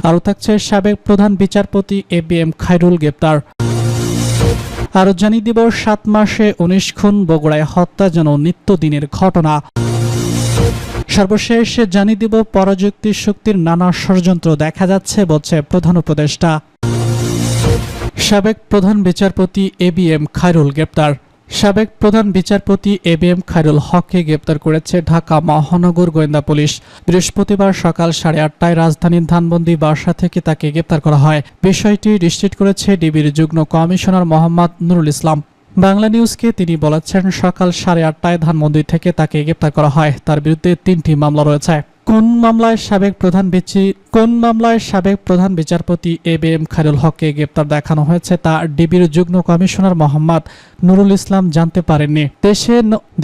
আরও থাকছে সাবেক প্রধান বিচারপতি এবিএম খায়রুল গ্রেপ্তার। আরও জানিয়ে দিব 7 মাসে 19 খুন, বগুড়ায় হত্যা যেন নিত্যদিনের ঘটনা। সর্বশেষ জানিয়ে দিব পরাযুক্তি শক্তির নানা ষড়যন্ত্র দেখা যাচ্ছে বলছে প্রধান উপদেষ্টা। সাবেক প্রধান বিচারপতি এবিএম খায়রুল গ্রেপ্তার। সাবেক প্রধান বিচারপতি এবিএম খায়রুল হককে গ্রেপ্তার করেছে ঢাকা মহানগর গোয়েন্দা পুলিশ। বৃহস্পতিবার সকাল 8:30টায় রাজধানীর ধানমন্ডি বাসা থেকে তাকে গ্রেপ্তার করা হয়। বিষয়টি নিশ্চিত করেছে ডিবির যুগ্ম কমিশনার মোহাম্মদ নুরুল ইসলাম। বাংলা নিউজকে তিনি বলেছেন, সকাল 8:30টায় ধানমন্ডি থেকে তাকে গ্রেপ্তার করা হয়। তার বিরুদ্ধে 3টি মামলা রয়েছে। কোন মামলায় সাবেক প্রধান বিচারপতি এবিএম খায়রুল হককে গ্রেপ্তার দেখানো হয়েছে তা ডিবির যুগ্ম কমিশনার মোহাম্মদ নুরুল ইসলাম জানতে পারেননি।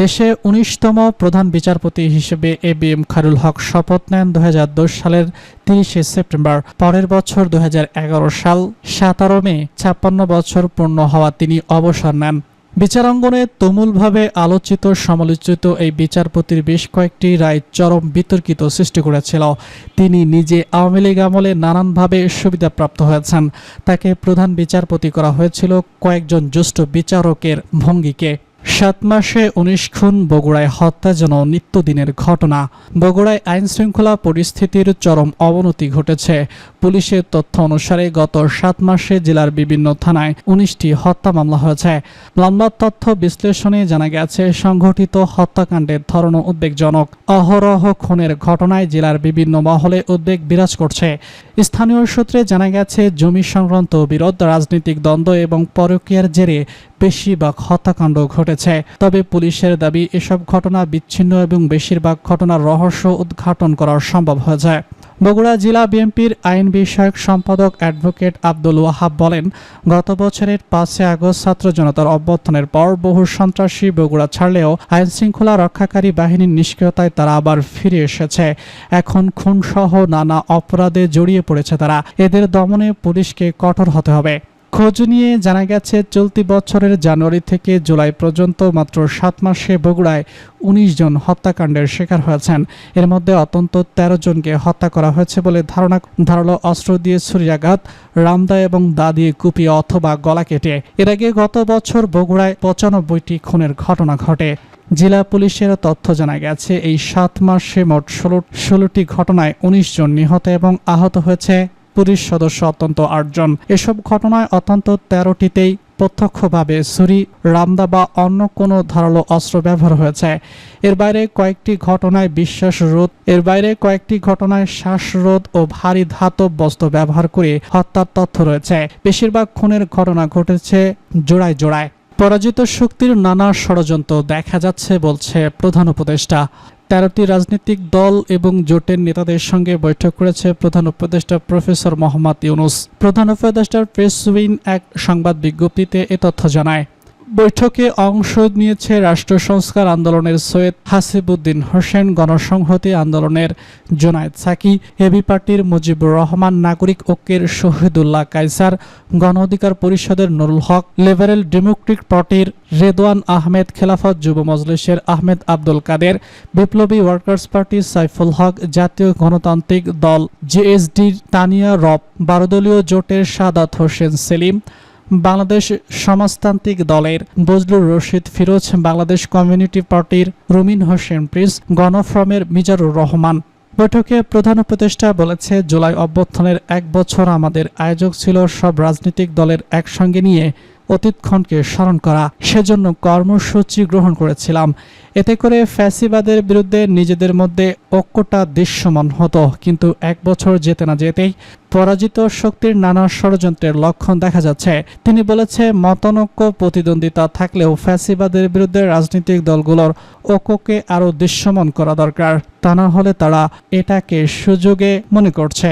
দেশে 19তম প্রধান বিচারপতি হিসেবে এবিএম খায়রুল হক শপথ নেন 2010 সালের 30শে সেপ্টেম্বর। পরের বছর 2011 সাল 17 মে 56 বছর পূর্ণ হওয়া তিনি অবসর নেন। বিচারাঙ্গনে তুমুলভাবে আলোচিত সমালোচিত এই বিচারপতির বেশ কয়েকটি রায় চরম বিতর্কিত সৃষ্টি করেছিল। তিনি নিজে আওয়ামী লীগ আমলে নানানভাবে সুবিধাপ্রাপ্ত হয়েছেন। তাকে প্রধান বিচারপতি করা হয়েছিল কয়েকজন জ্যেষ্ঠ বিচারকের ভঙ্গিকে। 7 মাসে 19 খুন, বগুড়ায় হত্যা যেন নিত্যদিনের ঘটনা। বগুড়ায় আইন শৃঙ্খলা পরিস্থিতির চরম অবনতি ঘটেছে। পুলিশের তথ্য অনুসারে গত 7 মাসে জেলার বিভিন্ন থানায় 19টি হত্যা মামলা হয়েছে। মামলার তথ্য বিশ্লেষণে জানা গেছে, সংঘটিত হত্যাকাণ্ডের ধরন উদ্বেগজনক। অহরহ খুনের ঘটনায় জেলার বিভিন্ন মহলে উদ্বেগ বিরাজ করছে। স্থানীয় সূত্রে জানা গেছে, জমি সংক্রান্ত বিরোধ, রাজনৈতিক দ্বন্দ্ব এবং পরকীয়ার জেরে বেশিরভাগ হত্যাকাণ্ড ঘটেছে। তবে পুলিশের দাবি, এসব ঘটনা বিচ্ছিন্ন এবং বেশিরভাগ ঘটনার রহস্য উদ্ঘাটন করা সম্ভব হয়েছে। বগুড়া জেলা বিএনপির আইন বিষয়ক সম্পাদক অ্যাডভোকেট আব্দুল ওয়াহাব বলেন, গত বছরের 5 আগস্ট ছাত্র জনতার অভ্যুত্থানের পর বহু সন্ত্রাসী বগুড়া ছাড়লেও আইন শৃঙ্খলা রক্ষাকারী বাহিনীর নিষ্ক্রিয়তায় তারা আবার ফিরে এসেছে। এখন খুনসহ নানা অপরাধে জড়িয়ে পড়েছে তারা। এদের দমনে পুলিশকে কঠোর হতে হবে। খোঁজ নিয়ে জানা গেছে, চলতি বছরের জানুয়ারি থেকে জুলাই পর্যন্ত মাত্র 7 মাসে বগুড়ায় 19 জন হত্যাকাণ্ডের শিকার হয়েছেন। এর মধ্যে অন্তত 13 জনকে হত্যা করা হয়েছে বলে ধারালো অস্ত্র দিয়ে ছুরিয়াঘাত, রামদা এবং দা দিয়ে কুপিয়ে অথবা গলা কেটে। এর আগে গত বছর বগুড়ায় 95টি খুনের ঘটনা ঘটে। জেলা পুলিশের তথ্য জানা গেছে, এই 7 মাসে মোট 16টি ঘটনায় 19 জন নিহত এবং আহত হয়েছে পুলিশ সদস্য অন্তত 8 জন। এসব ঘটনায় অন্তত 13টিতেই প্রত্যক্ষভাবে ছুরি, রামদা বা অন্য কোনো ধারালো অস্ত্র ব্যবহার হয়েছে। এর বাইরে কয়েকটি ঘটনায় শ্বাসরোধ ও ভারী ধাতব বস্তু ব্যবহার করে হত্যার তথ্য রয়েছে। বেশিরভাগ খুনের ঘটনা ঘটেছে জোড়ায় জোড়ায়। পরাজিত শক্তির নানা ষড়যন্ত্র দেখা যাচ্ছে বলছে প্রধান উপদেষ্টা। 13টি রাজনৈতিক দল এবং জোটের নেতাদের সঙ্গে বৈঠক করেছে প্রধান উপদেষ্টা প্রফেসর মোহাম্মদ ইউনূস। প্রধান উপদেষ্টার প্রেস উইং এক সংবাদ বিজ্ঞপ্তিতে এ তথ্য জানায়। বৈঠকে অংশ নিয়েছে রাষ্ট্র সংস্কার আন্দোলনের সৈয়দ হাসিবুদ্দিন হোসেন, গণসংহতি আন্দোলনের জোনায়েদ সাকি, এবি পার্টির মুজিবুর রহমান, নাগরিক ঐক্যের শহীদুল্লাহ কায়সার, গণ অধিকার পরিষদের নুরুল হক, লিবারেল ডেমোক্রেটিক পার্টির রেদওয়ান আহমেদ, খেলাফত যুব মজলিসের আহমেদ আব্দুল কাদের, বিপ্লবী ওয়ার্কার্স পার্টির সাইফুল হক, জাতীয় গণতান্ত্রিক দল জেএসডির তানিয়া রব, 12 দলীয় জোটের সাদাত হোসেন সেলিম, বাংলাদেশ সমাজতান্ত্রিক দলের বজলুর রশিদ ফিরোজ, বাংলাদেশ কমিউনিটি পার্টির রুমিন হোসেন প্রিন্স, গণফ্রমের মিজানুর রহমান। বৈঠকে প্রধান উপদেষ্টা বলেছে, জুলাই অভ্যুত্থানের 1 বছর আমাদের আয়োজক ছিল সব রাজনৈতিক দলের একসঙ্গে নিয়ে অতীতক্ষণকে স্মরণ করা। সেজন্য কর্মসূচি গ্রহণ করেছিলাম। এতে করে ফ্যাসিবাদের বিরুদ্ধে নিজেদের মধ্যে ঐক্যটা দৃশ্যমান হতো। কিন্তু 1 বছর যেতে না যেতেই পরাজিত শক্তির নানা ষড়যন্ত্রের লক্ষণ দেখা যাচ্ছে। তিনি বলেছে, মতানৈক্য প্রতিদ্বন্দ্বিতা থাকলেও ফ্যাসিবাদের বিরুদ্ধে রাজনৈতিক দলগুলোর ঐক্যকে আরও দৃশ্যমান করা দরকার। তা না হলে তারা এটাকে সুযোগে মনে করছে।